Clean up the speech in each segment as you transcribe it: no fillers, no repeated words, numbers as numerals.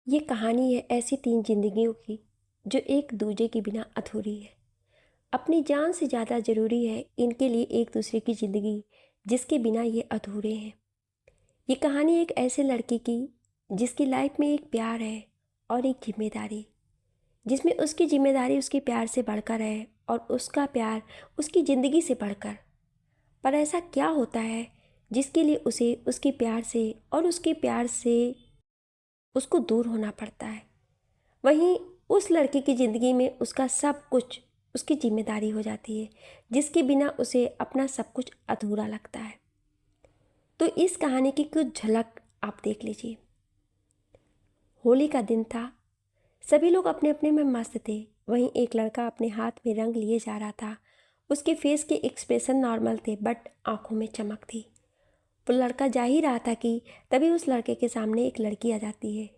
ये कहानी है ऐसी तीन जिंदगियों की जो एक दूजे के बिना अधूरी है। अपनी जान से ज़्यादा ज़रूरी है इनके लिए एक दूसरे की ज़िंदगी, जिसके बिना ये अधूरे हैं। ये कहानी एक ऐसे लड़के की जिसकी लाइफ में एक प्यार है और एक जिम्मेदारी, जिसमें उसकी जिम्मेदारी उसके प्यार से बढ़कर है और उसका प्यार उसकी ज़िंदगी से बढ़कर। पर ऐसा क्या होता है जिसके लिए उसे उसके प्यार से और उसके प्यार से उसको दूर होना पड़ता है। वहीं उस लड़के की ज़िंदगी में उसका सब कुछ उसकी जिम्मेदारी हो जाती है, जिसके बिना उसे अपना सब कुछ अधूरा लगता है। तो इस कहानी की कुछ झलक आप देख लीजिए। होली का दिन था, सभी लोग अपने अपने में मस्त थे। वहीं एक लड़का अपने हाथ में रंग लिए जा रहा था। उसके फेस के एक्सप्रेशन नॉर्मल थे, बट आंखों में चमक थी। वो लड़का जा ही रहा था कि तभी उस लड़के के सामने एक लड़की आ जाती है,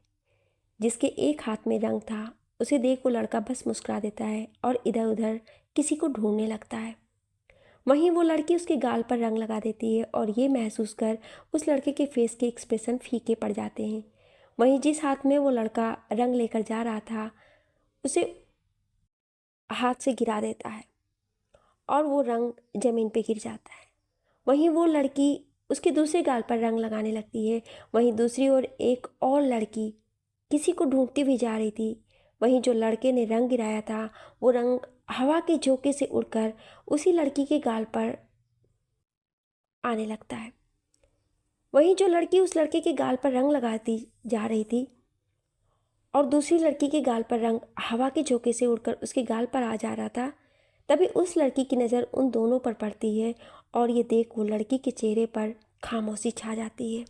जिसके एक हाथ में रंग था। उसे देख वो लड़का बस मुस्कुरा देता है और इधर उधर किसी को ढूंढने लगता है। वहीं वो लड़की उसके गाल पर रंग लगा देती है और ये महसूस कर उस लड़के के फेस के एक्सप्रेशन फीके पड़ जाते हैं। वहीं जिस हाथ में वो लड़का रंग लेकर जा रहा था, उसे हाथ से गिरा देता है और वो रंग ज़मीन पे गिर जाता है। वहीं वो लड़की उसके दूसरे गाल पर रंग लगाने लगती है। वहीं दूसरी ओर एक और लड़की किसी को ढूंढती हुई जा रही थी। वहीं जो लड़के ने रंग गिराया था, वो रंग हवा के झोंके से उड़कर उसी लड़की के गाल पर आने लगता है। वहीं जो लड़की उस लड़के के गाल पर रंग लगाती जा रही थी और दूसरी लड़की के गाल पर रंग हवा के झोंके से उड़कर उसके गाल पर आ जा रहा था, तभी उस लड़की की नज़र उन दोनों पर पड़ती है और ये देख वो लड़की के चेहरे पर खामोशी छा जाती है।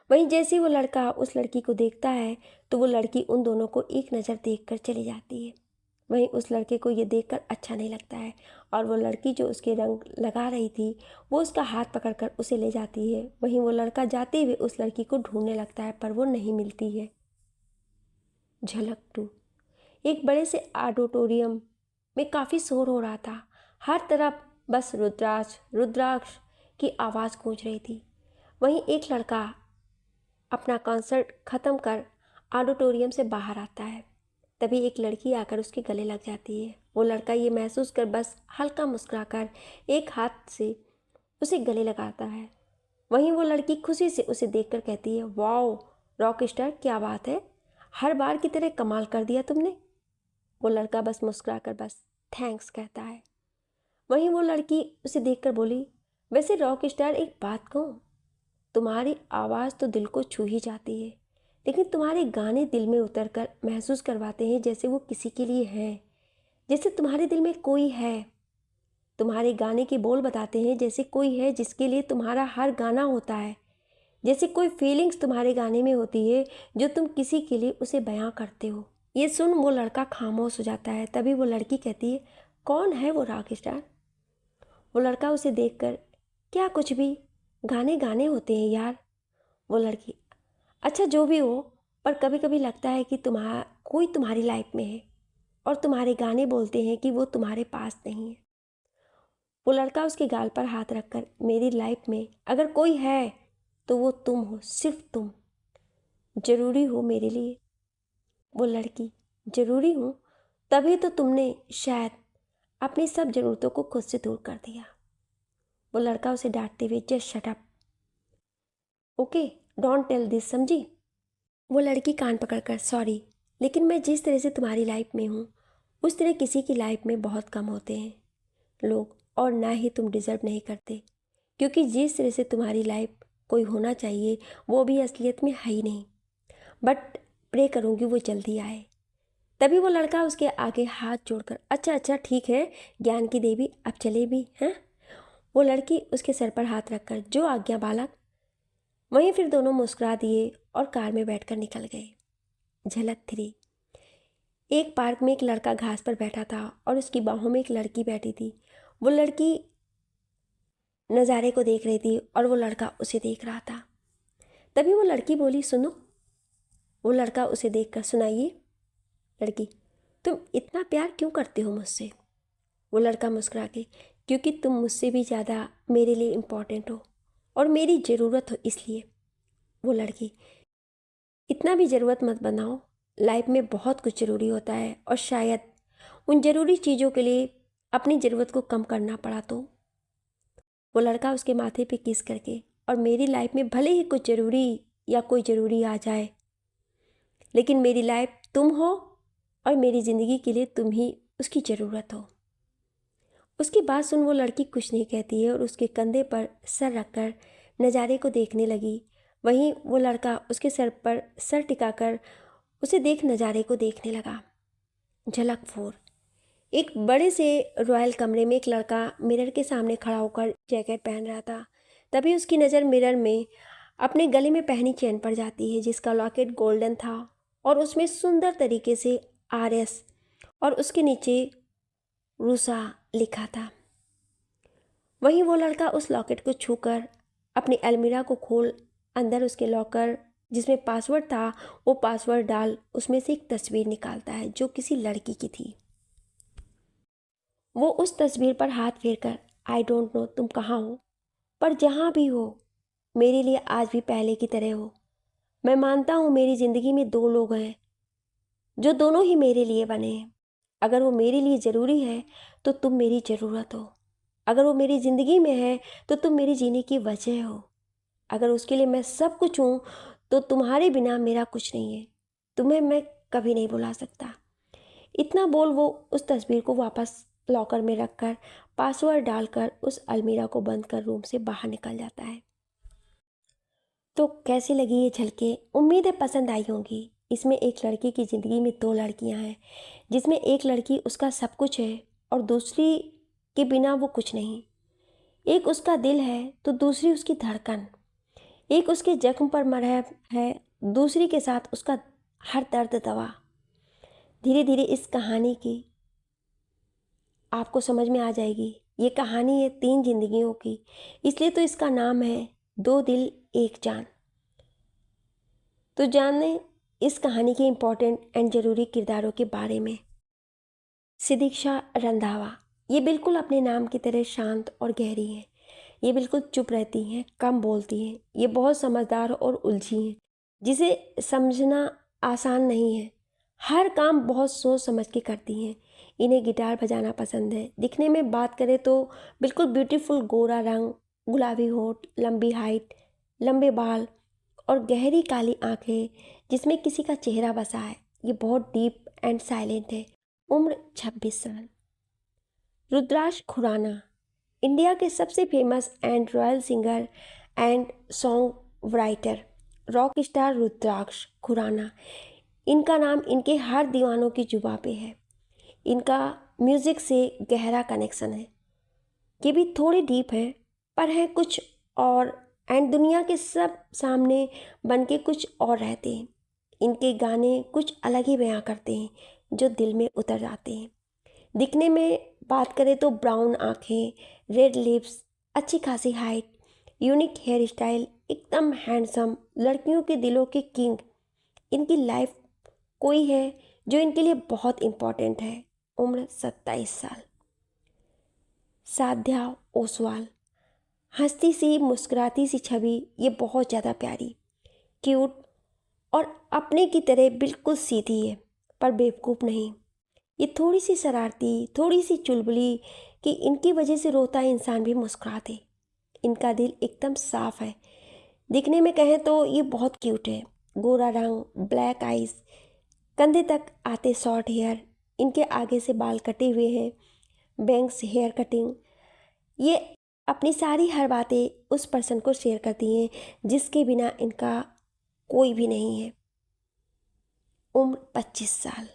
वहीं जैसे वो लड़का उस लड़की को देखता है तो वो लड़की उन दोनों को एक नज़र देखकर चली जाती है। वहीं उस लड़के को ये देखकर अच्छा नहीं लगता है और वो लड़की जो उसके रंग लगा रही थी, वो उसका हाथ पकड़कर उसे ले जाती है। वहीं वो लड़का जाते हुए उस लड़की को ढूंढने लगता है, पर वो नहीं मिलती है। झलक 2। एक बड़े से ऑडिटोरियम में काफ़ी शोर हो रहा था। हर तरफ बस रुद्राक्ष रुद्राक्ष की आवाज़ गूंज रही थी। वहीं एक लड़का अपना कॉन्सर्ट ख़त्म कर ऑडिटोरियम से बाहर आता है। तभी एक लड़की आकर उसके गले लग जाती है। वो लड़का ये महसूस कर बस हल्का मुस्कुराकर एक हाथ से उसे गले लगाता है। वहीं वो लड़की खुशी से उसे देखकर कहती है, वाओ रॉक स्टार, क्या बात है, हर बार की तरह कमाल कर दिया तुमने। वो लड़का बस मुस्कुराकर बस थैंक्स कहता है। वहीं वो लड़की उसे देखकर बोली, वैसे रॉक स्टार एक बात कहूँ, तुम्हारी आवाज़ तो दिल को छू ही जाती है, लेकिन तुम्हारे गाने दिल में उतरकर महसूस करवाते हैं जैसे वो किसी के लिए हैं, जैसे तुम्हारे दिल में कोई है। तुम्हारे गाने के बोल बताते हैं जैसे कोई है जिसके लिए तुम्हारा हर गाना होता है, जैसे कोई फीलिंग्स तुम्हारे गाने में होती है जो तुम किसी के लिए उसे बयां करते हो। ये सुन वो लड़का खामोश हो जाता है। तभी वो लड़की कहती है, कौन है वो रॉक स्टार। वो लड़का उसे देखकर, क्या कुछ भी, गाने गाने होते हैं यार। वो लड़की, अच्छा जो भी हो, पर कभी कभी लगता है कि कोई तुम्हारी लाइफ में है और तुम्हारे गाने बोलते हैं कि वो तुम्हारे पास नहीं है। वो लड़का उसके गाल पर हाथ रखकर, मेरी लाइफ में अगर कोई है तो वो तुम हो, सिर्फ तुम ज़रूरी हो मेरे लिए। वो लड़की, ज़रूरी हूँ, तभी तो तुमने शायद अपनी सब ज़रूरतों को खुद से दूर कर दिया। वो लड़का उसे डांटते हुए, just shut up, okay, don't tell this, समझी। वो लड़की कान पकड़कर, सॉरी, लेकिन मैं जिस तरह से तुम्हारी लाइफ में हूँ उस तरह किसी की लाइफ में बहुत कम होते हैं लोग, और ना ही तुम डिज़र्व नहीं करते, क्योंकि जिस तरह से तुम्हारी लाइफ कोई होना चाहिए वो भी असलियत में है ही नहीं। बट प्रे करूँगी वो जल्दी आए। तभी वो लड़का उसके आगे हाथ जोड़कर, अच्छा अच्छा ठीक है ज्ञान की देवी, अब चले भी हैं। वो लड़की उसके सर पर हाथ रखकर, जो आज्ञा बालक। वहीं फिर दोनों मुस्कुरा दिए और कार में बैठकर निकल गए। झलक 3। एक पार्क में एक लड़का घास पर बैठा था और उसकी बाहों में एक लड़की बैठी थी। वो लड़की नज़ारे को देख रही थी और वो लड़का उसे देख रहा था। तभी वो लड़की बोली, सुनो। वो लड़का उसे देखकर, सुनाइए। लड़की, तुम इतना प्यार क्यों करते हो मुझसे। वो लड़का मुस्कुरा के, क्योंकि तुम मुझसे भी ज़्यादा मेरे लिए इम्पोर्टेंट हो और मेरी ज़रूरत हो, इसलिए। वो लड़की, इतना भी ज़रूरत मत बनाओ। लाइफ में बहुत कुछ ज़रूरी होता है और शायद उन ज़रूरी चीज़ों के लिए अपनी ज़रूरत को कम करना पड़ा। तो वो लड़का उसके माथे पे किस करके, और मेरी लाइफ में भले ही कुछ ज़रूरी या कोई ज़रूरी आ जाए, लेकिन मेरी लाइफ तुम हो और मेरी ज़िंदगी के लिए तुम ही उसकी ज़रूरत हो। उसकी बात सुन वो लड़की कुछ नहीं कहती है और उसके कंधे पर सर रखकर नज़ारे को देखने लगी। वहीं वो लड़का उसके सर पर सर टिकाकर उसे देख नज़ारे को देखने लगा। झलक 4। एक बड़े से रॉयल कमरे में एक लड़का मिरर के सामने खड़ा होकर जैकेट पहन रहा था। तभी उसकी नज़र मिरर में अपने गले में पहनी चेन पर जाती है, जिसका लॉकेट गोल्डन था और उसमें सुंदर तरीके से RS और उसके नीचे रूसा लिखा था। वहीं वो लड़का उस लॉकेट को छूकर अपनी अलमीरा को खोल अंदर उसके लॉकर जिसमें पासवर्ड था वो पासवर्ड डाल उसमें से एक तस्वीर निकालता है जो किसी लड़की की थी। वो उस तस्वीर पर हाथ फेरकर, आई डोंट नो तुम कहाँ हो, पर जहाँ भी हो मेरे लिए आज भी पहले की तरह हो। मैं मानता हूँ मेरी ज़िंदगी में दो लोग हैं जो दोनों ही मेरे लिए बने हैं। अगर वो मेरे लिए ज़रूरी है तो तुम मेरी ज़रूरत हो। अगर वो मेरी ज़िंदगी में है तो तुम मेरी जीने की वजह हो। अगर उसके लिए मैं सब कुछ हूँ तो तुम्हारे बिना मेरा कुछ नहीं है। तुम्हें मैं कभी नहीं भुला सकता। इतना बोल वो उस तस्वीर को वापस लॉकर में रखकर पासवर्ड डालकर उस अलमीरा को बंद कर रूम से बाहर निकल जाता है। तो कैसी लगी ये झलकें? उम्मीद है पसंद आई होंगी। इसमें एक लड़की की ज़िंदगी में दो लड़कियां हैं, जिसमें एक लड़की उसका सब कुछ है और दूसरी के बिना वो कुछ नहीं। एक उसका दिल है तो दूसरी उसकी धड़कन। एक उसके जख्म पर मरहम है, दूसरी के साथ उसका हर दर्द दवा। धीरे धीरे इस कहानी की आपको समझ में आ जाएगी। ये कहानी है 3 जिंदगियों की, इसलिए तो इसका नाम है दो दिल एक जान। तो जाने इस कहानी के इम्पोर्टेंट एंड ज़रूरी किरदारों के बारे में। सिदीक्षा रंधावा, ये बिल्कुल अपने नाम की तरह शांत और गहरी हैं। ये बिल्कुल चुप रहती हैं, कम बोलती हैं। ये बहुत समझदार और उलझी हैं, जिसे समझना आसान नहीं है। हर काम बहुत सोच समझ के करती हैं। इन्हें गिटार बजाना पसंद है। दिखने में बात करें तो बिल्कुल ब्यूटीफुल, गोरा रंग, गुलाबी होठ, लंबी हाइट, लंबे बाल और गहरी काली आंखें जिसमें किसी का चेहरा बसा है। ये बहुत डीप एंड साइलेंट है। उम्र 26 साल। रुद्राक्ष खुराना, इंडिया के सबसे famous and royal singer and songwriter, rock star Rudraksh Khurana. इनका नाम इनके हर दीवानों की जुबां पे है। इनका म्यूज़िक से गहरा कनेक्शन है। ये भी थोड़े डीप हैं पर हैं कुछ और, एंड दुनिया के सब सामने बन के कुछ और रहते हैं। इनके गाने कुछ अलग ही बयां करते हैं जो दिल में उतर जाते हैं। दिखने में बात करें तो ब्राउन आँखें, रेड लिप्स, अच्छी खासी हाइट, यूनिक हेयर स्टाइल, एकदम हैंडसम, लड़कियों के दिलों के किंग। इनकी लाइफ कोई है जो इनके लिए बहुत इम्पोर्टेंट है। उम्र 27 साल। साध्या ओसवाल, हंसती सी मुस्कुराती सी छवि, ये बहुत ज़्यादा प्यारी, क्यूट और अपने की तरह बिल्कुल सीधी है पर बेवकूफ़ नहीं। ये थोड़ी सी शरारती, थोड़ी सी चुलबुली कि इनकी वजह से रोता इंसान भी मुस्कुरा दे। इनका दिल एकदम साफ है। दिखने में कहें तो ये बहुत क्यूट है। गोरा रंग, ब्लैक आइज, कंधे तक आते शॉर्ट हेयर, इनके आगे से बाल कटे हुए हैं, बैंग्स हेयर कटिंग। ये अपनी सारी हर बातें उस पर्सन को शेयर करती हैं जिसके बिना इनका कोई भी नहीं है। उम्र 25 साल।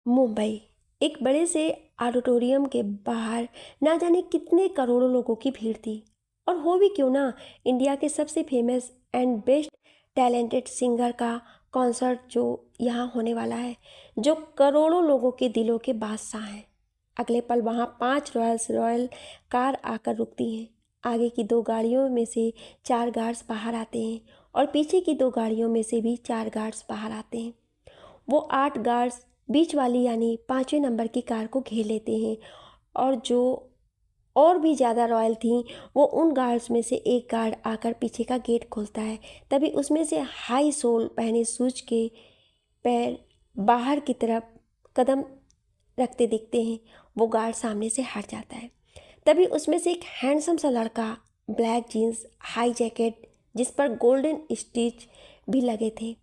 मुंबई, एक बड़े से ऑडिटोरियम के बाहर ना जाने कितने करोड़ों लोगों की भीड़ थी। और हो भी क्यों ना, इंडिया के सबसे famous and best talented singer का कॉन्सर्ट जो यहाँ होने वाला है, जो करोड़ों लोगों के दिलों के बादशाह हैं। अगले पल वहाँ 5 रॉयल कार आकर रुकती हैं। आगे की 2 गाड़ियों में से 4 गार्ड्स बाहर आते हैं और पीछे की 2 गाड़ियों में से भी 4 गार्ड्स बाहर आते हैं। वो 8 गार्ड्स बीच वाली यानी 5वें नंबर की कार को घेर लेते हैं और जो और भी ज़्यादा रॉयल थीं। वो उन गार्ड्स में से एक गार्ड आकर पीछे का गेट खोलता है। तभी उसमें से हाई सोल पहने शूज के पैर बाहर की तरफ कदम रखते दिखते हैं। वो गार्ड सामने से हट जाता है। तभी उसमें से एक हैंडसम सा लड़का, ब्लैक जीन्स, हाई जैकेट जिस पर गोल्डन स्टिच भी लगे थे,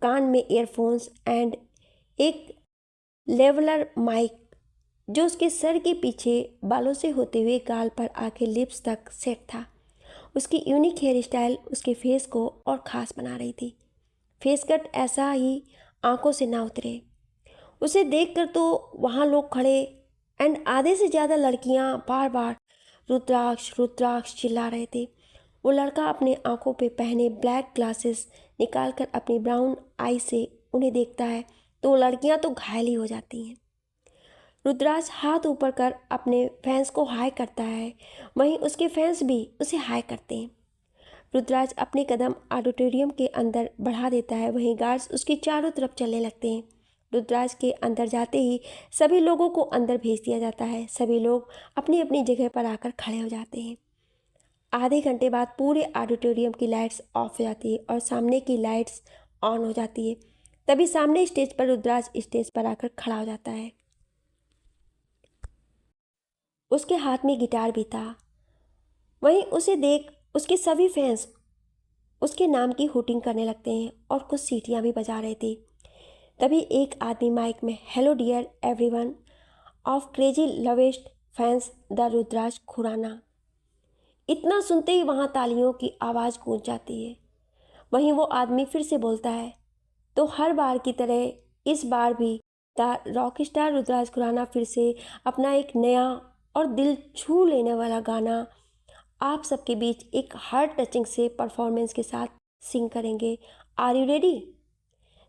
कान में ईयरफोन्स एंड एक लेवलर माइक जो उसके सर के पीछे बालों से होते हुए गाल पर आके लिप्स तक सेट था। उसकी यूनिक हेयर स्टाइल उसके फेस को और ख़ास बना रही थी। फेस कट ऐसा ही आंखों से ना उतरे। उसे देखकर तो वहाँ लोग खड़े एंड आधे से ज़्यादा लड़कियाँ बार बार रुद्राक्ष रुद्राक्ष चिल्ला रहे थे। वो लड़का अपने आंखों पे पहने ब्लैक ग्लासेस निकालकर अपनी ब्राउन आई से उन्हें देखता है तो वो लड़कियाँ तो घायल ही हो जाती हैं। रुद्राक्ष हाथ ऊपर कर अपने फैंस को हाय करता है, वहीं उसके फैंस भी उसे हाय करते हैं। रुद्राक्ष अपने कदम ऑडिटोरियम के अंदर बढ़ा देता है, वहीं गार्ड्स उसके चारों तरफ चलने लगते हैं। रुद्राक्ष के अंदर जाते ही सभी लोगों को अंदर भेज दिया जाता है। सभी लोग अपनी अपनी जगह पर आकर खड़े हो जाते हैं। आधे घंटे बाद पूरे ऑडिटोरियम की लाइट्स ऑफ हो जाती है और सामने की लाइट्स ऑन हो जाती है। तभी सामने स्टेज पर रुद्राक्ष स्टेज पर आकर खड़ा हो जाता है। उसके हाथ में गिटार भी था। वहीं उसे देख उसके सभी फैंस उसके नाम की हूटिंग करने लगते हैं और कुछ सीटियां भी बजा रहे थे। तभी एक आदमी माइक में, hello dear everyone of crazy lovest fans the Rudraksh Khurana. इतना सुनते ही वहाँ तालियों की आवाज़ गूंज जाती है। वहीं वो आदमी फिर से बोलता है, तो हर बार की तरह इस बार भी the rock star Rudraksh Khurana फिर से अपना एक नया और दिल छू लेने वाला गाना आप सबके बीच एक हार्ट टचिंग से परफॉर्मेंस के साथ सिंग करेंगे। Are you ready?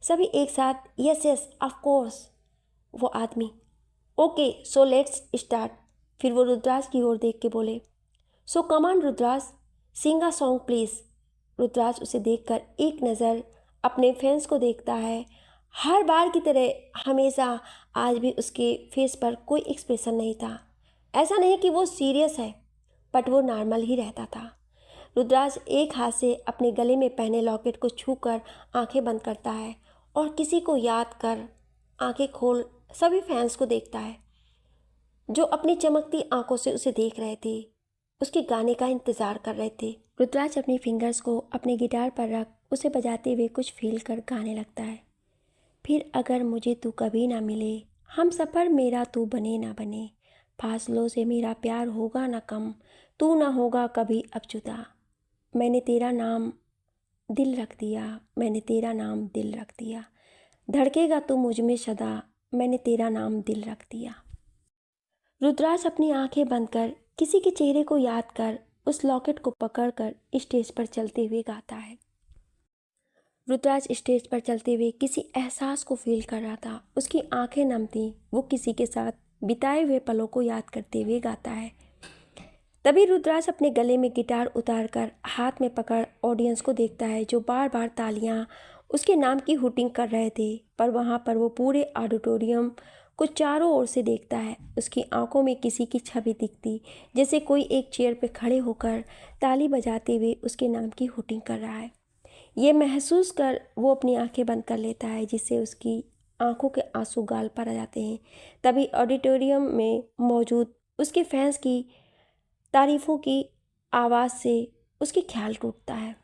सभी एक साथ यस यस ऑफ कोर्स। वो आदमी, ओके सो लेट्स स्टार्ट। फिर वो रुद्राक्ष की ओर देख के बोले, so come on Rudraksh, sing a song please. Rudraksh उसे देखकर एक नज़र अपने फैंस को देखता है। हर बार की तरह हमेशा आज भी उसके फेस पर कोई एक्सप्रेशन नहीं था। ऐसा नहीं कि वो सीरियस है, बट वो नॉर्मल ही रहता था। रुद्राक्ष एक हाथ से अपने गले में पहने लॉकेट को छूकर आंखें बंद करता है और किसी को याद कर आंखें खोल सभी फैंस को देखता है जो अपनी चमकती आंखों से उसे देख रहे थे, उसके गाने का इंतज़ार कर रहे थे। रुद्राक्ष अपनी फिंगर्स को अपने गिटार पर रख उसे बजाते हुए कुछ फील कर गाने लगता है। फिर अगर मुझे तू कभी ना मिले, हम सफ़र मेरा तू बने ना बने, फासलों से मेरा प्यार होगा ना कम, तू ना होगा कभी अब जुदा, मैंने तेरा नाम दिल रख दिया, मैंने तेरा नाम दिल रख दिया, धड़केगा तू मुझ में सदा, मैंने तेरा नाम दिल रख दिया। रुद्राक्ष अपनी आंखें बंद कर किसी के चेहरे को याद कर उस लॉकेट को पकड़कर स्टेज पर चलते हुए गाता है। रुद्राक्ष स्टेज पर चलते हुए किसी एहसास को फील कर रहा था। उसकी आंखें नम थीं। वो किसी के साथ बिताए हुए पलों को याद करते हुए गाता है। तभी रुद्राक्ष अपने गले में गिटार उतारकर हाथ में पकड़ ऑडियंस को देखता है जो बार बार तालियां उसके नाम की हूटिंग कर रहे थे। पर वहाँ पर वो पूरे ऑडिटोरियम को चारों ओर से देखता है। उसकी आंखों में किसी की छवि दिखती, जैसे कोई एक चेयर पर खड़े होकर ताली बजाते हुए उसके नाम की हूटिंग कर रहा है। ये महसूस कर वो अपनी आंखें बंद कर लेता है, जिससे उसकी आंखों के आंसू गाल पर आ जाते हैं। तभी ऑडिटोरियम में मौजूद उसके फैंस की तारीफ़ों की आवाज़ से उसके ख्याल टूटता है।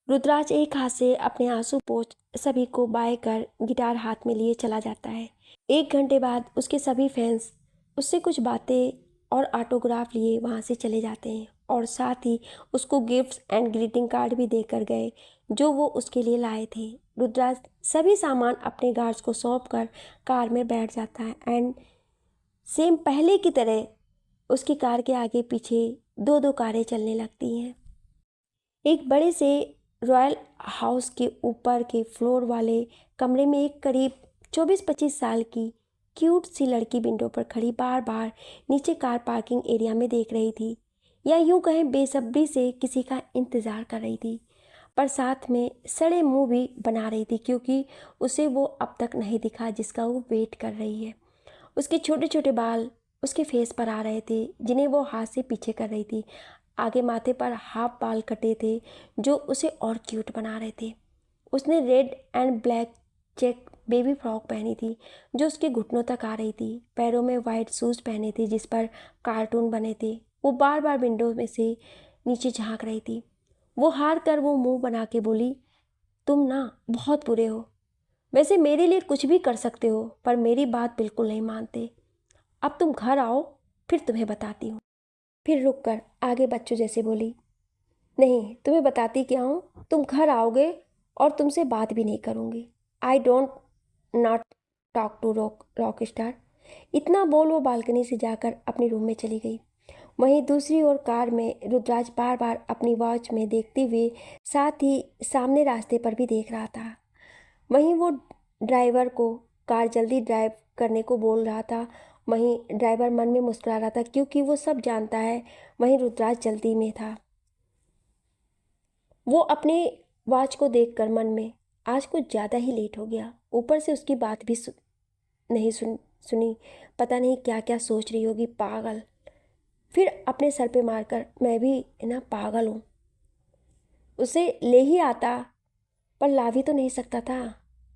रुद्राक्ष एक हाथ से अपने आंसू पोंछ सभी को बाय कर गिटार हाथ में लिए चला जाता है। 1 घंटे बाद उसके सभी फैंस उससे कुछ बातें और ऑटोग्राफ लिए वहाँ से चले जाते हैं और साथ ही उसको गिफ्ट्स एंड ग्रीटिंग कार्ड भी देकर गए जो वो उसके लिए लाए थे। रुद्राक्ष सभी सामान अपने गार्ड्स को सौंप कर कार में बैठ जाता है एंड सेम पहले की तरह उसकी कार के आगे पीछे 2-2 कारें चलने लगती हैं। एक बड़े से रॉयल हाउस के ऊपर के फ्लोर वाले कमरे में एक करीब 24-25 साल की क्यूट सी लड़की विंडो पर खड़ी बार बार नीचे कार पार्किंग एरिया में देख रही थी, या यूं कहें बेसब्री से किसी का इंतज़ार कर रही थी, पर साथ में सड़े मुंह भी बना रही थी क्योंकि उसे वो अब तक नहीं दिखा जिसका वो वेट कर रही है। उसके छोटे छोटे बाल उसके फेस पर आ रहे थे, जिन्हें वो हाथ से पीछे कर रही थी। आगे माथे पर हाफ बाल कटे थे जो उसे और क्यूट बना रहे थे। उसने red and black check baby frock पहनी थी जो उसके घुटनों तक आ रही थी। पैरों में वाइट शूज़ पहने थे जिस पर कार्टून बने थे। वो बार बार विंडो में से नीचे झांक रही थी। वो हार कर वो मुंह बना के बोली, तुम ना बहुत बुरे हो। वैसे मेरे लिए कुछ भी कर सकते हो, पर मेरी बात बिल्कुल नहीं मानते। अब तुम घर आओ, फिर तुम्हें बताती हूँ। फिर रुक कर आगे बच्चों जैसे बोली, नहीं तुम्हें बताती क्या हूँ, तुम घर आओगे और तुमसे बात भी नहीं करूँगी। I don't not talk to rock star. इतना बोल वो बालकनी से जाकर अपने रूम में चली गई। वहीं दूसरी ओर कार में रुद्राज बार बार अपनी वॉच में देखते हुए साथ ही सामने रास्ते पर भी देख रहा था। वहीं वो ड्राइवर को कार जल्दी ड्राइव करने को बोल रहा था। वहीं ड्राइवर मन में मुस्कुरा रहा था क्योंकि वो सब जानता है। वहीं रुद्राज जल्दी में था। वो अपने वॉच को देखकर मन में, आज कुछ ज़्यादा ही लेट हो गया। ऊपर से उसकी बात भी नहीं सुनी। पता नहीं क्या क्या सोच रही होगी, पागल। फिर अपने सर पे मारकर, मैं भी ना पागल हूँ। उसे ले ही आता पर ला भी तो नहीं सकता था।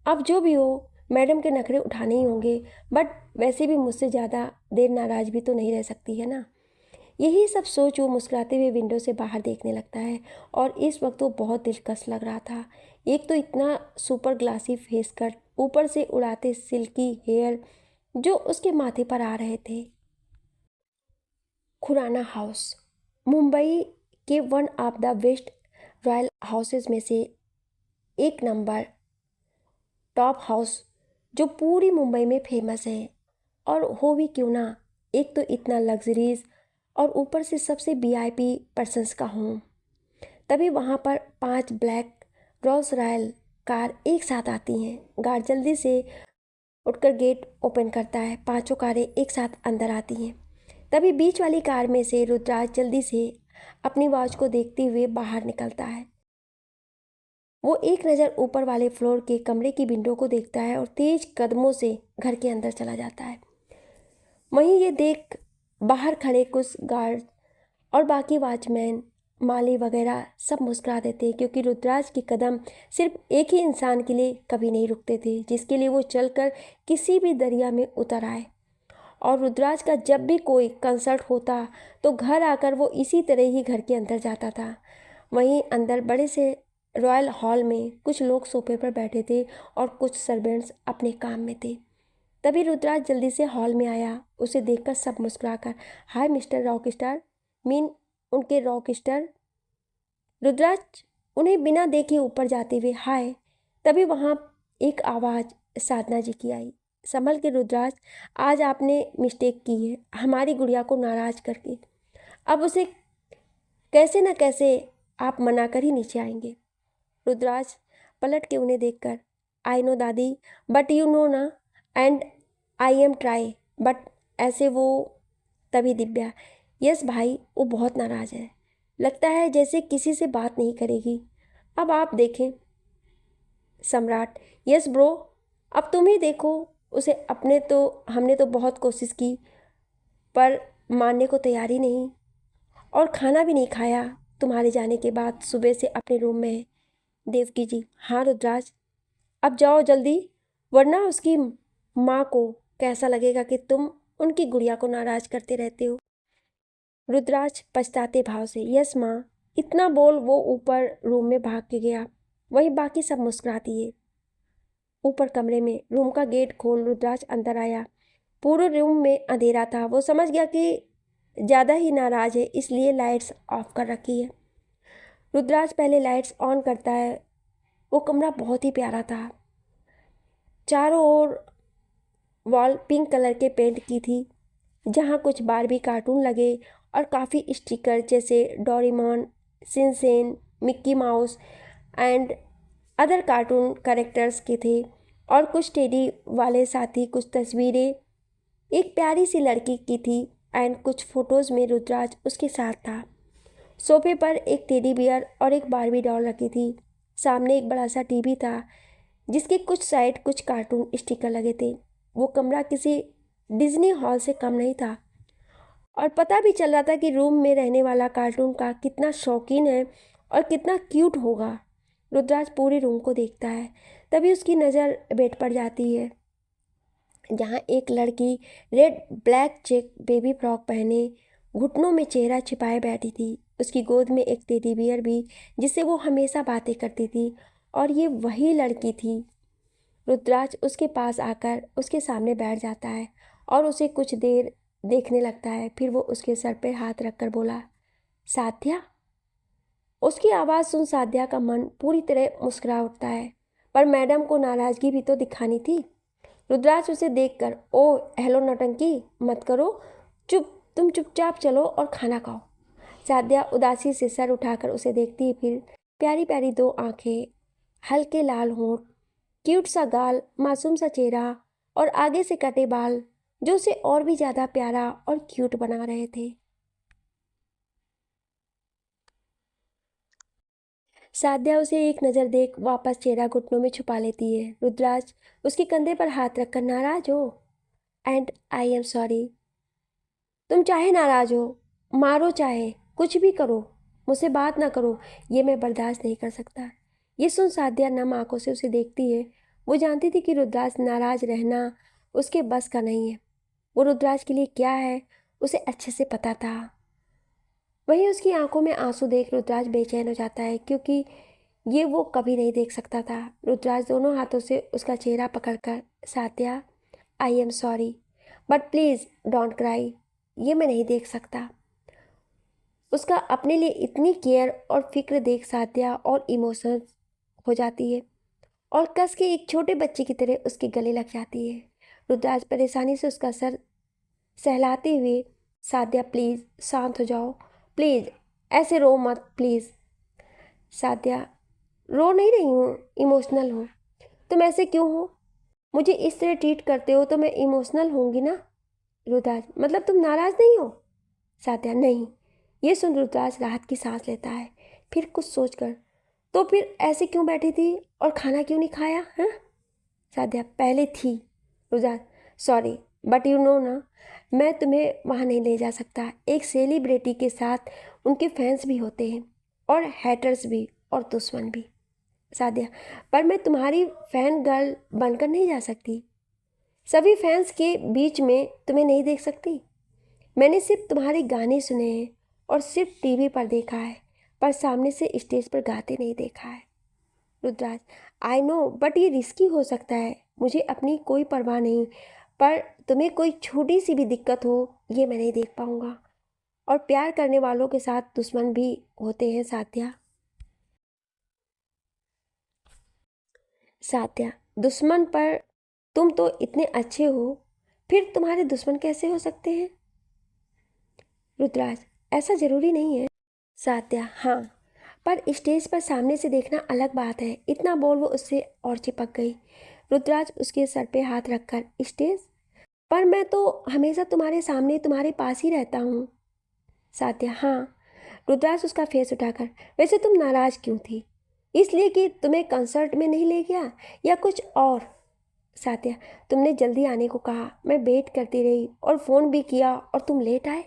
अब जो भी हो, मैडम के नखरे उठाने ही होंगे। बट वैसे भी मुझसे ज़्यादा देर नाराज़ भी तो नहीं रह सकती है ना। यही सब सोच वो मुस्कुराते हुए विंडो से बाहर देखने लगता है। और इस वक्त वो बहुत दिलकश लग रहा था। एक तो इतना सुपर ग्लासी फेस कट, ऊपर से उड़ाते सिल्की हेयर जो उसके माथे पर आ रहे थे। खुराना हाउस मुंबई के one of the best royal houses में से एक नंबर टॉप हाउस जो पूरी मुंबई में फेमस है। और हो भी क्यों ना, एक तो इतना लग्जरीज और ऊपर से सबसे वीआईपी पर्सन्स का होम। तभी वहाँ पर 5 ब्लैक रोल्स रॉयल कार एक साथ आती हैं। गार्ड जल्दी से उठकर गेट ओपन करता है। पांचों कारें एक साथ अंदर आती हैं। तभी बीच वाली कार में से रुद्राज जल्दी से अपनी वॉच को देखते हुए बाहर निकलता है। वो एक नज़र ऊपर वाले फ्लोर के कमरे की विंडो को देखता है और तेज कदमों से घर के अंदर चला जाता है। वहीं ये देख बाहर खड़े कुछ गार्ड और बाकी वॉचमैन, माली वगैरह सब मुस्कुरा देते हैं क्योंकि रुद्राज के कदम सिर्फ एक ही इंसान के लिए कभी नहीं रुकते थे, जिसके लिए वो चलकर किसी भी दरिया में उतर आए। और रुद्राज का जब भी कोई कंसर्ट होता तो घर आकर वो इसी तरह ही घर के अंदर जाता था। वहीं अंदर बड़े से रॉयल हॉल में कुछ लोग सोफे पर बैठे थे और कुछ सर्वेंट्स अपने काम में थे। तभी रुद्राज जल्दी से हॉल में आया। उसे देखकर सब मुस्कुराकर, हाय मिस्टर रॉक स्टार, मीन उनके रॉक स्टार। रुद्राज उन्हें बिना देखे ऊपर जाते हुए हाय। तभी वहाँ एक आवाज़ साधना जी की आई, संभल के रुद्राज, आज आपने मिस्टेक की है हमारी गुड़िया को नाराज़ करके। अब उसे कैसे न कैसे आप मना कर ही नीचे आएंगे। रुद्राज पलट के उन्हें देखकर, आई नो दादी, बट यू नो ना, and I am try, but ऐसे वो। तभी दिव्या, यस भाई, वो बहुत नाराज़ है, लगता है जैसे किसी से बात नहीं करेगी। अब आप देखें। सम्राट, यस ब्रो, अब तुम ही देखो उसे। हमने तो बहुत कोशिश की पर मानने को तैयार ही नहीं, और खाना भी नहीं खाया तुम्हारे जाने के बाद, सुबह से अपने रूम में है। देवकी जी, हाँ रुद्राज, अब जाओ जल्दी, वरना उसकी माँ को कैसा लगेगा कि तुम उनकी गुड़िया को नाराज़ करते रहते हो। रुद्राज पछताते भाव से, यस माँ। इतना बोल वो ऊपर रूम में भाग के गया। वहीं बाकी सब मुस्कुराती है। ऊपर कमरे में रूम का गेट खोल रुद्राज अंदर आया। पूरे रूम में अंधेरा था। वो समझ गया कि ज़्यादा ही नाराज़ है, इसलिए लाइट्स ऑफ कर रखी है। रुद्राज पहले लाइट्स ऑन करता है। वो कमरा बहुत ही प्यारा था। चारों ओर वॉल पिंक कलर के पेंट की थी, जहाँ कुछ बारबी कार्टून लगे और काफ़ी स्टिकर जैसे Doraemon, Shinchan, Mickey mouse and other cartoon characters के थे। और कुछ टेडी वाले साथी, कुछ तस्वीरें एक प्यारी सी लड़की की थी एंड कुछ फोटोज़ में रुद्राज उसके साथ था। सोफे पर एक टेडी बियर और एक बारबी डॉल रखी थी। सामने एक बड़ा सा टीवी था जिसके कुछ साइड कुछ कार्टून स्टिकर लगे थे। वो कमरा किसी डिज्नी हॉल से कम नहीं था। और पता भी चल रहा था कि रूम में रहने वाला कार्टून का कितना शौकीन है और कितना क्यूट होगा। रुद्राज पूरे रूम को देखता है, तभी उसकी नज़र बेड पर जाती है जहाँ एक लड़की red black check baby frock पहने घुटनों में चेहरा छिपाए बैठी थी। उसकी गोद में एक टेडी बियर भी, जिससे वो हमेशा बातें करती थी, और ये वही लड़की थी। रुद्राज उसके पास आकर उसके सामने बैठ जाता है और उसे कुछ देर देखने लगता है। फिर वो उसके सर पर हाथ रखकर बोला, साध्या। उसकी आवाज़ सुन साध्या का मन पूरी तरह मुस्कुरा उठता है, पर मैडम को नाराज़गी भी तो दिखानी थी। रुद्राज उसे देखकर, ओ हेलो नौटंकी मत करो, तुम चुपचाप चलो और खाना खाओ। साध्या उदासी से सर उठाकर उसे देखती है, फिर प्यारी प्यारी दो आंखें, हल्के लाल होंठ, क्यूट सा गाल, मासूम सा चेहरा और आगे से कटे बाल जो उसे और भी ज़्यादा प्यारा और क्यूट बना रहे थे। साध्या उसे एक नज़र देख वापस चेहरा घुटनों में छुपा लेती है। रुद्राज उसके कंधे पर हाथ रखकर, नाराज हो? And I am sorry. तुम चाहे नाराज हो, मारो चाहे कुछ भी करो, मुझसे बात ना करो, ये मैं बर्दाश्त नहीं कर सकता। ये सुन साध्या नम आंखों से उसे देखती है। वो जानती थी कि रुद्राज नाराज रहना उसके बस का नहीं है। वो रुद्राज के लिए क्या है उसे अच्छे से पता था। वहीं उसकी आंखों में आंसू देख रुद्राज बेचैन हो जाता है, क्योंकि ये वो कभी नहीं देख सकता था। रुद्राज दोनों हाथों से उसका चेहरा पकड़कर, Satya I am sorry but please don't cry, ये मैं नहीं देख सकता। उसका अपने लिए इतनी केयर और फिक्र देख सात्या और इमोशनल हो जाती है और कस के एक छोटे बच्चे की तरह उसके गले लग जाती है। रुद्राज परेशानी से उसका सर सहलाते हुए, सात्या प्लीज़ शांत हो जाओ, प्लीज़ ऐसे रो मत प्लीज़। सात्या, रो नहीं रही हूँ, इमोशनल हूँ। तुम ऐसे क्यों हो? मुझे इस तरह ट्रीट करते हो तो मैं इमोशनल होंगी ना। रुद्राज, मतलब तुम नाराज़ नहीं हो? सात्या, नहीं। ये सुन रुद्राज राहत की सांस लेता है, फिर कुछ सोचकर, तो फिर ऐसे क्यों बैठी थी और खाना क्यों नहीं खाया? हाँ? साध्या, पहले थी। Rudras, sorry but you know ना, मैं तुम्हें वहाँ नहीं ले जा सकता। एक सेलिब्रिटी के साथ उनके फैंस भी होते हैं और हैटर्स भी और दुश्मन भी। साध्या, पर मैं तुम्हारी फैन गर्ल बनकर नहीं जा सकती। सभी फैंस के बीच में तुम्हें नहीं देख सकती। मैंने सिर्फ तुम्हारे गाने सुने हैं और सिर्फ टीवी पर देखा है, पर सामने से स्टेज पर गाते नहीं देखा है। रुद्राज, आई नो बट ये रिस्की हो सकता है। मुझे अपनी कोई परवाह नहीं, पर तुम्हें कोई छोटी सी भी दिक्कत हो ये मैं नहीं देख पाऊंगा। और प्यार करने वालों के साथ दुश्मन भी होते हैं सात्या। सात्या, दुश्मन पर तुम तो इतने अच्छे हो, फिर तुम्हारे दुश्मन कैसे हो सकते हैं? रुद्राज, ऐसा जरूरी नहीं है। सात्या, हाँ, पर स्टेज पर सामने से देखना अलग बात है। इतना बोल वो उससे और चिपक गई। रुद्राज उसके सर पे हाथ रखकर, स्टेज पर मैं तो हमेशा तुम्हारे सामने तुम्हारे पास ही रहता हूँ। सात्या, हाँ। रुद्राज उसका फेस उठाकर, वैसे तुम नाराज क्यों थी? इसलिए कि तुम्हें कंसर्ट में नहीं ले गया या कुछ और? सात्या, तुमने जल्दी आने को कहा, मैं वेट करती रही और फ़ोन भी किया और तुम लेट आए।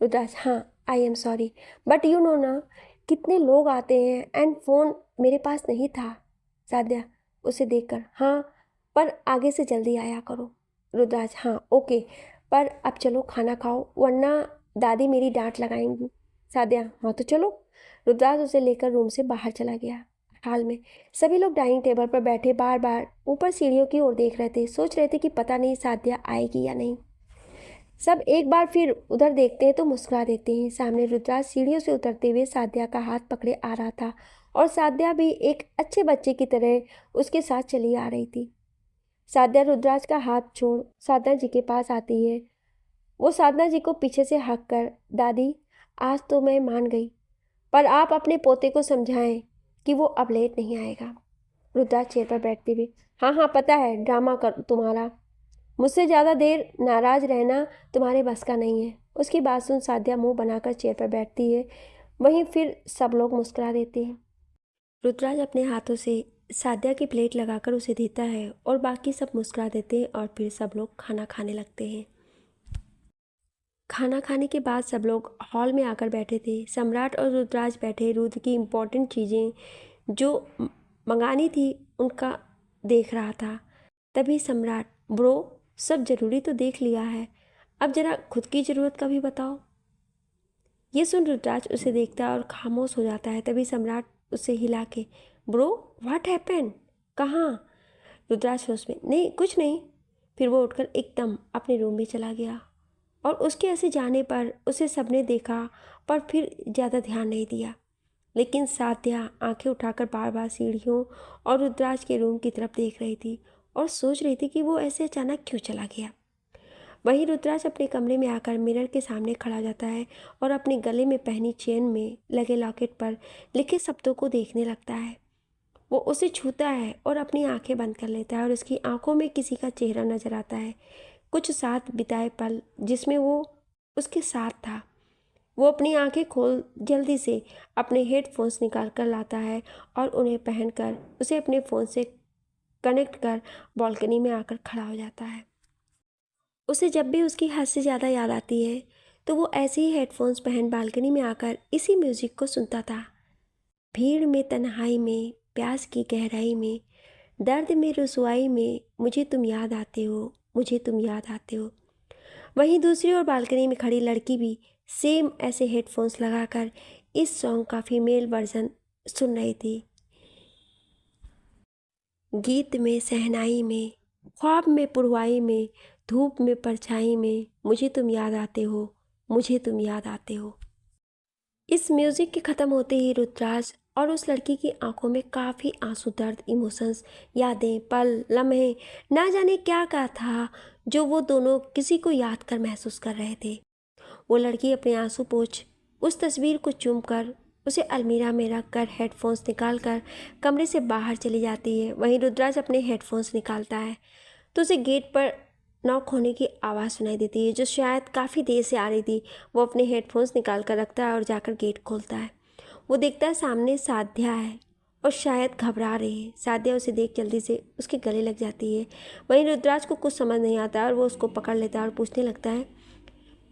रुद्राज, हाँ, आई am sorry but you know ना, कितने लोग आते हैं एंड फ़ोन मेरे पास नहीं था। साध्या उसे देखकर, हाँ, पर आगे से जल्दी आया करो। रुद्राज, हाँ ओके, पर अब चलो खाना खाओ वरना दादी मेरी डांट लगाएंगी। साध्या, हाँ तो चलो। रुद्राज उसे लेकर रूम से बाहर चला गया। हाल में सभी लोग डाइनिंग टेबल पर बैठे बार बार ऊपर सीढ़ियों की ओर देख रहे थे, सोच रहे थे कि पता नहीं साध्या आएगी या नहीं। सब एक बार फिर उधर देखते हैं तो मुस्कुरा देते हैं। सामने रुद्राज सीढ़ियों से उतरते हुए साध्या का हाथ पकड़े आ रहा था और साध्या भी एक अच्छे बच्चे की तरह उसके साथ चली आ रही थी। साध्या रुद्राज का हाथ छोड़ साधना जी के पास आती है। वो साधना जी को पीछे से हक कर, दादी आज तो मैं मान गई, पर आप अपने पोते को समझाएं कि वो अब लेट नहीं आएगा। रुद्राज चेयर पर बैठते हुए, हाँ हाँ पता है ड्रामा कर तुम्हारा, मुझसे ज़्यादा देर नाराज रहना तुम्हारे बस का नहीं है। उसकी बात सुन साध्या मुंह बनाकर चेयर पर बैठती है। वहीं फिर सब लोग मुस्कुरा देते हैं। रुद्राज अपने हाथों से साध्या की प्लेट लगाकर उसे देता है और बाकी सब मुस्कुरा देते हैं और फिर सब लोग खाना खाने लगते हैं। खाना खाने के बाद सब लोग हॉल में आकर बैठे थे। सम्राट और रुद्राज बैठे रुद्र की इम्पोर्टेंट चीज़ें जो मंगानी थी उनका देख रहा था। तभी सम्राट, ब्रो सब ज़रूरी तो देख लिया है, अब ज़रा खुद की ज़रूरत का भी बताओ। ये सुन रुद्राज उसे देखता है और खामोश हो जाता है। तभी सम्राट उसे हिला के, ब्रो व्हाट हैपन, कहाँ? रुद्राज होश में, नहीं कुछ नहीं। फिर वो उठकर एकदम अपने रूम में चला गया और उसके ऐसे जाने पर उसे सबने देखा पर फिर ज़्यादा ध्यान नहीं दिया। लेकिन साध्या आंखें उठाकर बार बार सीढ़ियों और रुद्राज के रूम की तरफ देख रही थी और सोच रही थी कि वो ऐसे अचानक क्यों चला गया। वहीं रुद्राज अपने कमरे में आकर मिरर के सामने खड़ा जाता है और अपने गले में पहनी चेन में लगे लॉकेट पर लिखे शब्दों को देखने लगता है। वो उसे छूता है और अपनी आंखें बंद कर लेता है और उसकी आंखों में किसी का चेहरा नजर आता है, कुछ साथ बिताए पल जिसमें वो उसके साथ था। वो अपनी आंखें खोल जल्दी से अपने हेडफोन्स निकाल कर लाता है और उन्हें पहनकर उसे अपने फ़ोन से कनेक्ट कर बालकनी में आकर खड़ा हो जाता है। उसे जब भी उसकी हद से ज़्यादा याद आती है तो वो ऐसे ही हेडफोन्स पहन बालकनी में आकर इसी म्यूज़िक को सुनता था। भीड़ में, तन्हाई में, प्यास की गहराई में, दर्द में, रुसवाई में, मुझे तुम याद आते हो, मुझे तुम याद आते हो। वहीं दूसरी ओर बालकनी में खड़ी लड़की भी सेम ऐसे हेडफोन्स लगाकर इस सॉन्ग का फीमेल वर्जन सुन रही थी। गीत में, सहनाई में, ख्वाब में, पुरवाई में, धूप में, परछाई में, मुझे तुम याद आते हो, मुझे तुम याद आते हो। इस म्यूज़िक के ख़त्म होते ही रुद्राज और उस लड़की की आंखों में काफ़ी आंसू, दर्द, इमोशंस, यादें, पल, लम्हे, ना जाने क्या क्या था जो वो दोनों किसी को याद कर महसूस कर रहे थे। वो लड़की अपने आंसू पोंछ उस तस्वीर को चूमकर उसे अलमीरा में रख कर हेडफोन्स निकाल कर कमरे से बाहर चली जाती है। वहीं रुद्राज अपने हेडफोन्स निकालता है तो उसे गेट पर नॉक होने की आवाज़ सुनाई देती है जो शायद काफ़ी देर से आ रही थी। वो अपने हेडफोन्स निकाल कर रखता है और जाकर गेट खोलता है। वो देखता है सामने साध्या है और शायद घबरा रही है। साध्या उसे देख जल्दी से उसके गले लग जाती है। वहीं रुद्राज को कुछ समझ नहीं आता और वो उसको पकड़ लेता है और पूछने लगता है।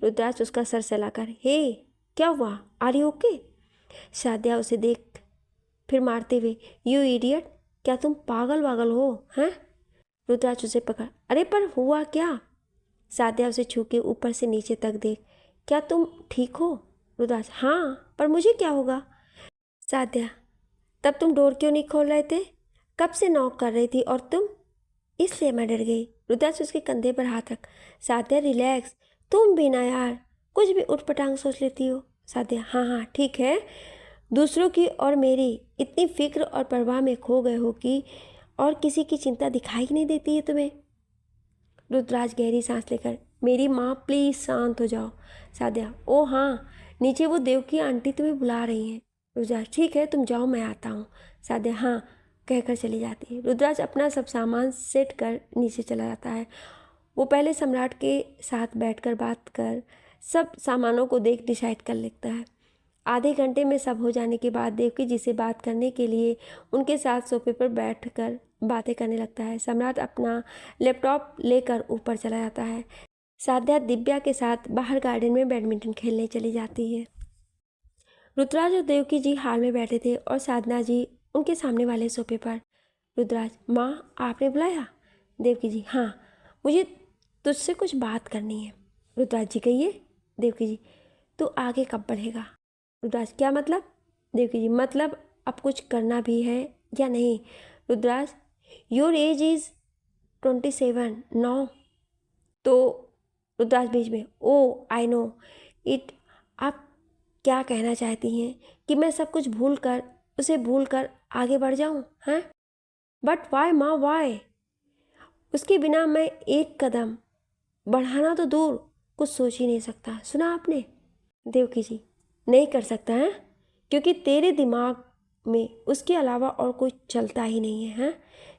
रुद्राज उसका सर सहलाकर, हे क्या हुआ, आर यू ओके? साध्या उसे देख फिर मारते हुए, यू इडियट, क्या तुम पागल वागल हो हैं? रुद्राज उसे पकड़, अरे पर हुआ क्या? साध्या उसे छू के ऊपर से नीचे तक देख, क्या तुम ठीक हो? रुद्राज, हाँ पर मुझे क्या होगा? साध्या, तब तुम डोर क्यों नहीं खोल रहे थे? कब से नॉक कर रही थी और तुम? इसलिए मैं डर गई। रुद्राज उसके कंधे पर हाथ रख, साध्या रिलैक्स, तुम भी ना यार कुछ भी उठपटांग सोच लेती हो। साध्या, हाँ हाँ ठीक है, दूसरों की और मेरी इतनी फिक्र और परवाह में खो गए हो कि और किसी की चिंता दिखाई नहीं देती है तुम्हें। रुद्राज गहरी सांस लेकर, मेरी माँ प्लीज़ शांत हो जाओ। साध्या, ओ हाँ नीचे वो देव की आंटी तुम्हें बुला रही हैं। रुद्राज, ठीक है तुम जाओ मैं आता हूँ। साध्या, हाँ कहकर चली जाती है। रुद्राज अपना सब सामान सेट कर नीचे चला जाता है। वो पहले सम्राट के साथ बैठकर बात कर सब सामानों को देख डिसाइड कर लेता है। आधे घंटे में सब हो जाने के बाद देवकी जी से बात करने के लिए उनके साथ सोफे पर बैठकर बातें करने लगता है। सम्राट अपना लैपटॉप लेकर ऊपर चला जाता है। साध्या दिव्या के साथ बाहर गार्डन में बैडमिंटन खेलने चली जाती है। रुद्राज और देवकी जी हॉल में बैठे थे और साधना जी उनके सामने वाले सोफे पर। रुद्राज, माँ आपने बुलाया? देवकी जी, हाँ मुझे तुझसे कुछ बात करनी है। रुद्राज जी, कहिए। देवकी जी, तू आगे कब बढ़ेगा? रुद्राज, क्या मतलब? देवकी जी, मतलब अब कुछ करना भी है या नहीं? Rudras, your age is 27 now. तो रुद्राज बीच में, ओ आई नो इट, आप क्या कहना चाहती हैं कि मैं सब कुछ भूल कर उसे भूल कर आगे बढ़ जाऊं, हैं? बट वाई माँ, वाई? उसके बिना मैं एक कदम बढ़ाना तो दूर कुछ सोच ही नहीं सकता। सुना आपने? देवकी जी, नहीं कर सकता है क्योंकि तेरे दिमाग में उसके अलावा और कोई चलता ही नहीं है, हैं?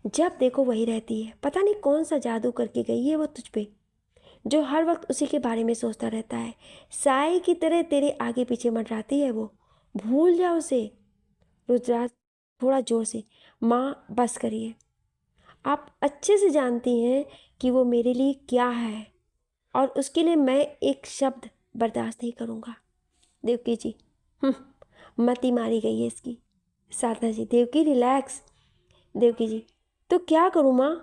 जब देखो वही रहती है, पता नहीं कौन सा जादू करके गई है वो तुझ पे, जो हर वक्त उसी के बारे में सोचता रहता है। साए की तरह तेरे आगे पीछे मंडराती है वो, भूल जा उसे। रुद्राज थोड़ा जोर से, माँ बस करिए, आप अच्छे से जानती हैं कि वो मेरे लिए क्या है और उसके लिए मैं एक शब्द बर्दाश्त नहीं करूँगा। देवकी जी, मती मारी गई है इसकी। साधना जी, देवकी रिलैक्स। देवकी जी, तो क्या करूँ माँ,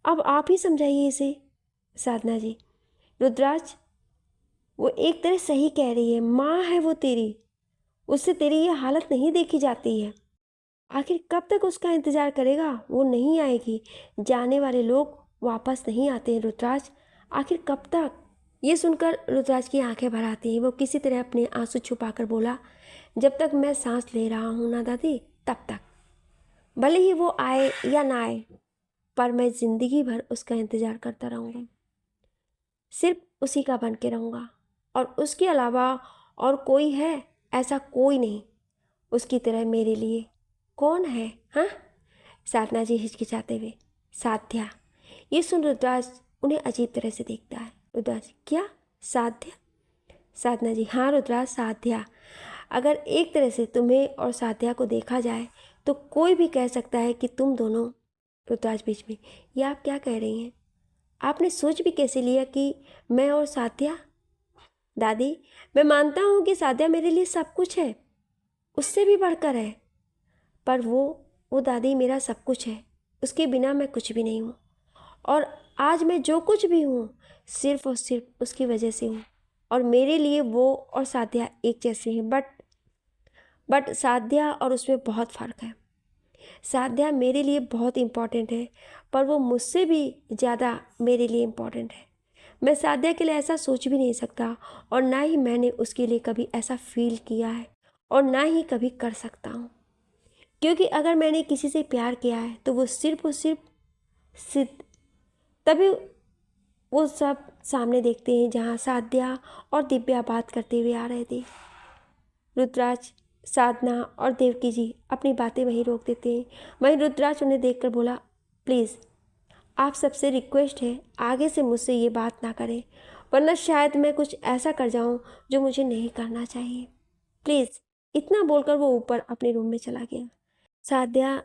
अब आप ही समझाइए इसे। साधना जी, रुद्राज वो एक तरह सही कह रही है, माँ है वो तेरी, उससे तेरी ये हालत नहीं देखी जाती है। आखिर कब तक उसका इंतज़ार करेगा, वो नहीं आएगी। जाने वाले लोग वापस नहीं आते हैं रुद्राज, आखिर कब तक। ये सुनकर रुद्राज की आंखें भर आती हैं। वो किसी तरह अपने आंसू छुपाकर बोला, जब तक मैं सांस ले रहा हूँ ना दादी, तब तक, भले ही वो आए या ना आए, पर मैं ज़िंदगी भर उसका इंतज़ार करता रहूँगा, सिर्फ उसी का बन के रहूँगा। और उसके अलावा और कोई है? ऐसा कोई नहीं उसकी तरह मेरे लिए। कौन है? हाँ? साधना जी हिचकिचाते हुए, साध्या। ये सुन रुद्राज उन्हें अजीब तरह से देखता है। रुद्राज, क्या? साध्या? साधना जी, हाँ रुद्राज, साध्या। अगर एक तरह से तुम्हें और साध्या को देखा जाए तो कोई भी कह सकता है कि तुम दोनों। रुद्राज बीच में, ये आप क्या कह रही हैं? आपने सोच भी कैसे लिया कि मैं और साध्या? दादी, मैं मानता हूँ कि साध्या मेरे लिए सब कुछ है, उससे भी बढ़कर है, पर वो दादी मेरा सब कुछ है, उसके बिना मैं कुछ भी नहीं हूँ। और आज मैं जो कुछ भी हूँ सिर्फ और सिर्फ उसकी वजह से हूँ। और मेरे लिए वो और साध्या एक जैसे हैं, बट साध्या और उसमें बहुत फ़र्क है। साध्या मेरे लिए बहुत इम्पॉर्टेंट है, पर वो मुझसे भी ज़्यादा मेरे लिए इम्पॉर्टेंट है। मैं साध्या के लिए ऐसा सोच भी नहीं सकता, और ना ही मैंने उसके लिए कभी ऐसा फील किया है, और ना ही कभी कर सकता हूँ। क्योंकि अगर मैंने किसी से प्यार किया है तो वो सिर्फ और सिर्फ सिद्ध, तभी वो सब सामने देखते हैं जहाँ साध्या और दिव्या बात करते हुए आ रहे थे। रुद्राज, साधना और देवकी जी अपनी बातें वहीं रोक देते हैं। वहीं रुद्राज उन्हें देखकर बोला, प्लीज़ आप सबसे रिक्वेस्ट है, आगे से मुझसे ये बात ना करें, वरना शायद मैं कुछ ऐसा कर जाऊं जो मुझे नहीं करना चाहिए, प्लीज़। इतना बोलकर वो ऊपर अपने रूम में चला गया। साध्या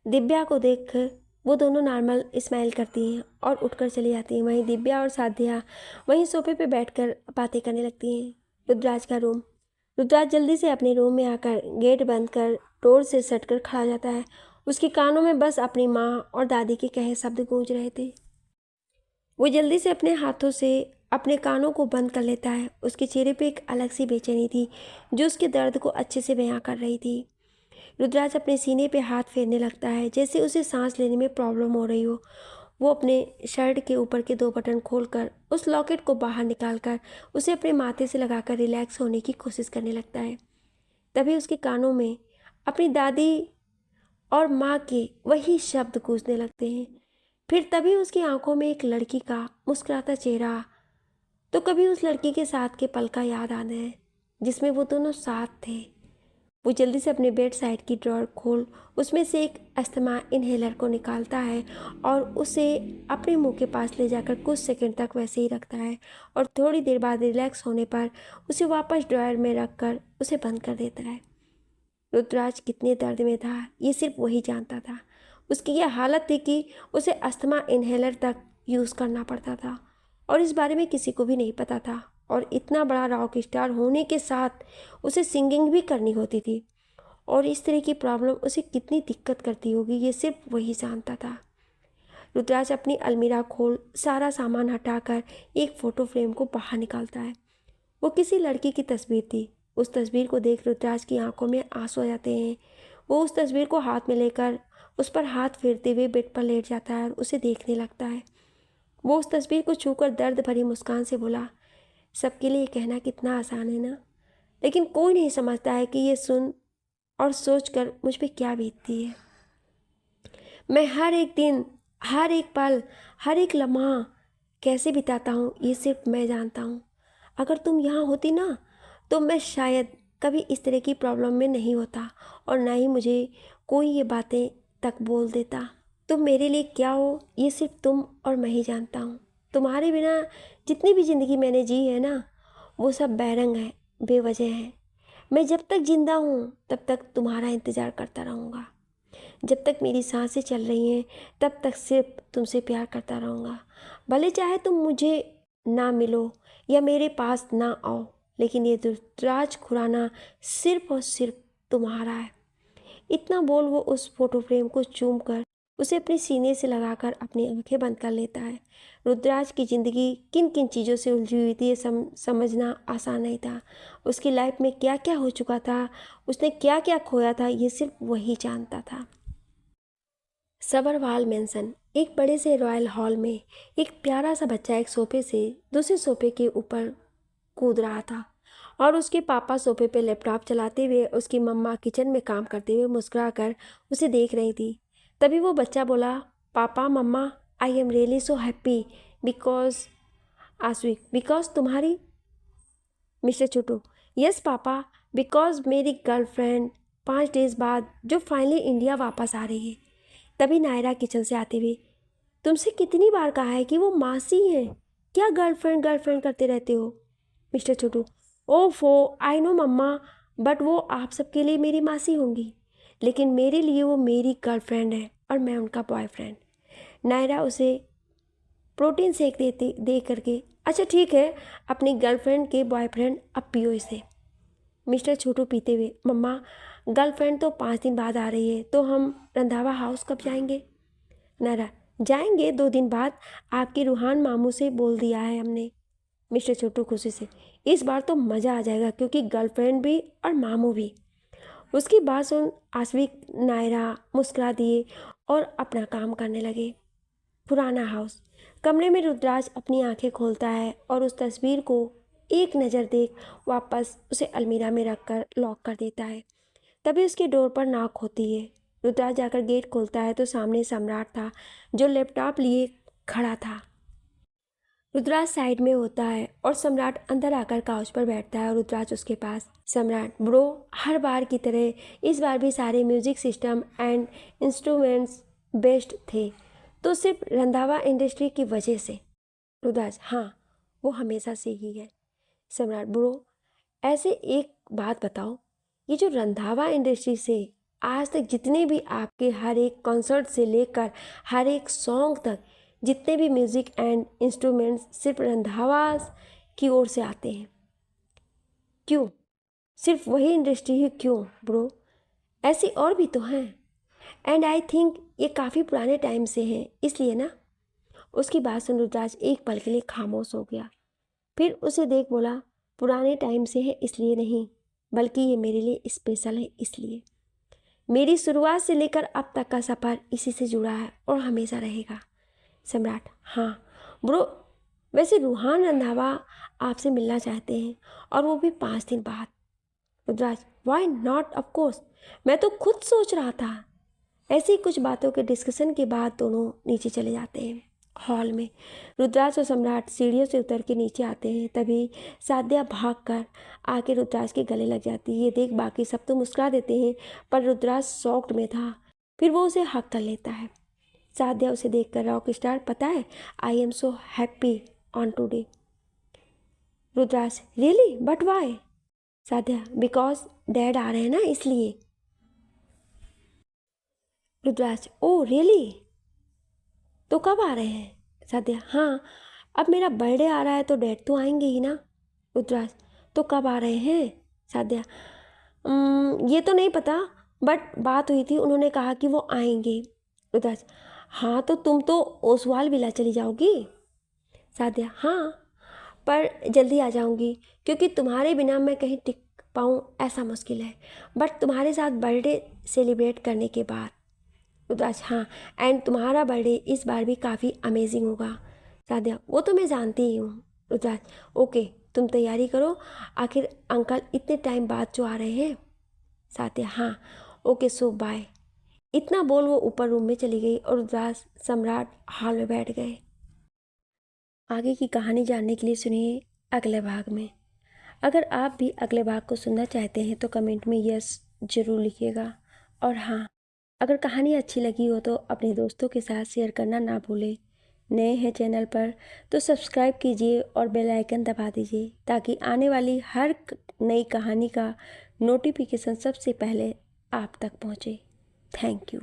दिव्या को देखकर वो दोनों नॉर्मल स्माइल करती हैं और उठकर चली जाती हैं। वहीं दिव्या और साध्या वहीं सोफे पे बैठकर बातें करने लगती हैं। रुद्राज का रूम। रुद्राज जल्दी से अपने रूम में आकर गेट बंद कर डोर से सट कर खड़ा हो जाता है। उसके कानों में बस अपनी माँ और दादी के कहे शब्द गूंज रहे थे। वो जल्दी से अपने हाथों से अपने कानों को बंद कर लेता है। उसके चेहरे पे एक अलग सी बेचैनी थी जो उसके दर्द को अच्छे से बयां कर रही थी। रुद्राज अपने सीने पे हाथ फेरने लगता है, जैसे उसे सांस लेने में प्रॉब्लम हो रही हो। वो अपने शर्ट के ऊपर के 2 बटन खोलकर उस लॉकेट को बाहर निकालकर उसे अपने माथे से लगाकर रिलैक्स होने की कोशिश करने लगता है। तभी उसके कानों में अपनी दादी और माँ के वही शब्द गूंजने लगते हैं। फिर तभी उसकी आंखों में एक लड़की का मुस्कुराता चेहरा, तो कभी उस लड़की के साथ के पल का याद आना है जिसमें वो दोनों साथ थे। वो जल्दी से अपने बेड साइड की ड्रॉअर खोल उसमें से एक अस्थमा इनहेलर को निकालता है और उसे अपने मुंह के पास ले जाकर कुछ सेकंड तक वैसे ही रखता है, और थोड़ी देर बाद रिलैक्स होने पर उसे वापस ड्रॉअर में रखकर उसे बंद कर देता है। रुद्राज कितने दर्द में था ये सिर्फ वही जानता था। उसकी यह हालत थी कि उसे अस्थमा इनहेलर तक यूज़ करना पड़ता था, और इस बारे में किसी को भी नहीं पता था। और इतना बड़ा रॉक स्टार होने के साथ उसे सिंगिंग भी करनी होती थी, और इस तरह की प्रॉब्लम उसे कितनी दिक्कत करती होगी ये सिर्फ वही जानता था। रुद्राज अपनी अलमीरा खोल सारा सामान हटाकर एक फ़ोटो फ्रेम को बाहर निकालता है। वो किसी लड़की की तस्वीर थी। उस तस्वीर को देख रुद्राज की आंखों में आंसू आ जाते हैं। वो उस तस्वीर को हाथ में लेकर उस पर हाथ फेरते हुए बेड पर लेट जाता है और उसे देखने लगता है। वो उस तस्वीर को छूकर दर्द भरी मुस्कान से बोला, सबके लिए कहना कितना आसान है ना, लेकिन कोई नहीं समझता है कि ये सुन और सोच कर मुझ पर क्या बीतती है। मैं हर एक दिन, हर एक पल, हर एक लम्हा कैसे बिताता हूँ ये सिर्फ मैं जानता हूँ। अगर तुम यहाँ होती ना तो मैं शायद कभी इस तरह की प्रॉब्लम में नहीं होता, और ना ही मुझे कोई ये बातें तक बोल देता। तुम मेरे लिए क्या हो ये सिर्फ तुम और मैं ही जानता हूँ। तुम्हारे बिना जितनी भी ज़िंदगी मैंने जी है ना, वो सब बैरंग है, बेवजह है। मैं जब तक जिंदा हूँ तब तक तुम्हारा इंतज़ार करता रहूँगा। जब तक मेरी सांसें चल रही हैं तब तक सिर्फ तुमसे प्यार करता रहूँगा। भले चाहे तुम मुझे ना मिलो या मेरे पास ना आओ, लेकिन ये रुद्राज खुराना सिर्फ और सिर्फ तुम्हारा है। इतना बोल वो उस फोटो फ्रेम को चूम कर उसे अपने सीने से लगाकर अपनी आंखें बंद कर लेता है। रुद्राज की ज़िंदगी किन किन चीज़ों से उलझी हुई थी ये समझना आसान नहीं था। उसकी लाइफ में क्या क्या हो चुका था, उसने क्या क्या खोया था, ये सिर्फ वही जानता था। सबरवाल मेंशन, एक बड़े से रॉयल हॉल में एक प्यारा सा बच्चा एक सोफे से दूसरे सोफे के ऊपर कूद रहा था और उसके पापा सोफे पे लैपटॉप चलाते हुए, उसकी मम्मा किचन में काम करते हुए मुस्कुरा कर उसे देख रही थी। तभी वो बच्चा बोला, पापा मम्मा, I am really so happy because Aswik, because तुम्हारी। मिस्टर छोटू, यस पापा, बिकॉज मेरी गर्लफ्रेंड 5 डेज बाद जो फाइनली इंडिया वापस आ रही है। तभी नायरा किचन से आते हुए, तुमसे कितनी बार कहा है कि वो मासी हैं, क्या गर्लफ्रेंड गर्लफ्रेंड करते रहते हो। मिस्टर छोटू, ओफो आई नो मम्मा, बट वो आप सबके लिए मेरी मासी होंगी, लेकिन मेरे लिए वो मेरी गर्लफ्रेंड है और मैं उनका बॉयफ्रेंड। नायरा उसे प्रोटीन शेक दे करके, अच्छा ठीक है, अपनी गर्लफ्रेंड के बॉयफ्रेंड अब पियो इसे। मिस्टर छोटू पीते हुए, मम्मा गर्लफ्रेंड तो 5 दिन बाद आ रही है, तो हम रंधावा हाउस कब जाएंगे। नायरा, जाएंगे 2 दिन बाद, आपके रूहान मामू से बोल दिया है हमने। मिस्टर छोटू खुशी से, इस बार तो मज़ा आ जाएगा क्योंकि गर्लफ्रेंड भी और मामू भी। उसकी बात सुन आस्विक नायरा मुस्कुरा दिए और अपना काम करने लगे। पुराना हाउस। कमरे में रुद्राज अपनी आंखें खोलता है और उस तस्वीर को एक नज़र देख वापस उसे अलमीरा में रखकर लॉक कर देता है। तभी उसके डोर पर नॉक होती है। रुद्राज जाकर गेट खोलता है तो सामने सम्राट था जो लैपटॉप लिए खड़ा था। रुद्राज साइड में होता है और सम्राट अंदर आकर काउच पर बैठता है और रुद्राज उसके पास। सम्राट, ब्रो, हर बार की तरह इस बार भी सारे music system and instruments best थे, तो सिर्फ रंधावा इंडस्ट्री की वजह से। रुद्राज, हाँ, वो हमेशा से ही है। सम्राट, ब्रो, ऐसे एक बात बताओ, ये जो रंधावा इंडस्ट्री से आज तक जितने भी आपके हर एक कॉन्सर्ट से लेकर हर एक सॉन्ग तक जितने भी म्यूज़िक एंड इंस्ट्रूमेंट्स सिर्फ रंधावा की ओर से आते हैं, क्यों? सिर्फ वही इंडस्ट्री ही क्यों ब्रो? ऐसी और भी तो हैं, एंड आई थिंक ये काफ़ी पुराने टाइम से हैं, इसलिए ना। उसकी बात सुन रुद्राज एक पल के लिए खामोश हो गया, फिर उसे देख बोला, पुराने टाइम से है इसलिए नहीं, बल्कि ये मेरे लिए स्पेशल है इसलिए। मेरी शुरुआत से लेकर अब तक का सफ़र इसी से जुड़ा है और हमेशा रहेगा। सम्राट, हाँ ब्रो, वैसे रूहान रंधावा आपसे मिलना चाहते हैं और वो भी 5 दिन बाद। रुद्राज, वाई नॉट, ऑफ कोर्स, मैं तो खुद सोच रहा था। ऐसी कुछ बातों के डिस्कशन के बाद दोनों नीचे चले जाते हैं। हॉल में रुद्राज और सम्राट सीढ़ियों से उतर के नीचे आते हैं। तभी साध्या भागकर आके रुद्राज के गले लग जाती है। ये देख बाकी सब तो मुस्कुरा देते हैं, पर रुद्राज शॉक्ड में था। फिर वो उसे हक कर लेता है। साध्या उसे देखकर, रॉक स्टार, पता है I am so happy on today. Rudras, really, but why. साध्या, बिकॉज डैड आ रहे हैं ना, इसलिए। रुद्राज, ओ रियली, तो कब आ रहे हैं। साध्या, हाँ, अब मेरा बर्थडे आ रहा है तो डैड तो आएंगे ही ना। रुद्राज, तो कब आ रहे हैं। साध्या, ये तो नहीं पता, बट बात हुई थी, उन्होंने कहा कि वो आएंगे। रुद्राज, हाँ, तो तुम तो ओसवाल विला चली जाओगी। साध्या, हाँ, पर जल्दी आ जाऊंगी क्योंकि तुम्हारे बिना मैं कहीं टिक पाऊँ ऐसा मुश्किल है, बट तुम्हारे साथ बर्थडे सेलिब्रेट करने के बाद। रुद्राज, हाँ, एंड तुम्हारा बर्थडे इस बार भी काफ़ी अमेजिंग होगा। साध्या, वो तो मैं जानती ही हूँ। रुद्राज, ओके, तुम तैयारी करो, आखिर अंकल इतने टाइम बाद जो आ रहे हैं। साध्या, हाँ, ओके, सो बाय। इतना बोल वो ऊपर रूम में चली गई और रुद्राज सम्राट हॉल में बैठ गए। आगे की कहानी जानने के लिए सुनिए अगले भाग में। अगर आप भी अगले भाग को सुनना चाहते हैं तो कमेंट में यस ज़रूर लिखिएगा। और हाँ, अगर कहानी अच्छी लगी हो तो अपने दोस्तों के साथ शेयर करना ना भूलें। नए हैं चैनल पर तो सब्सक्राइब कीजिए और बेल आइकन दबा दीजिए ताकि आने वाली हर नई कहानी का नोटिफिकेशन सबसे पहले आप तक पहुँचे। Thank you.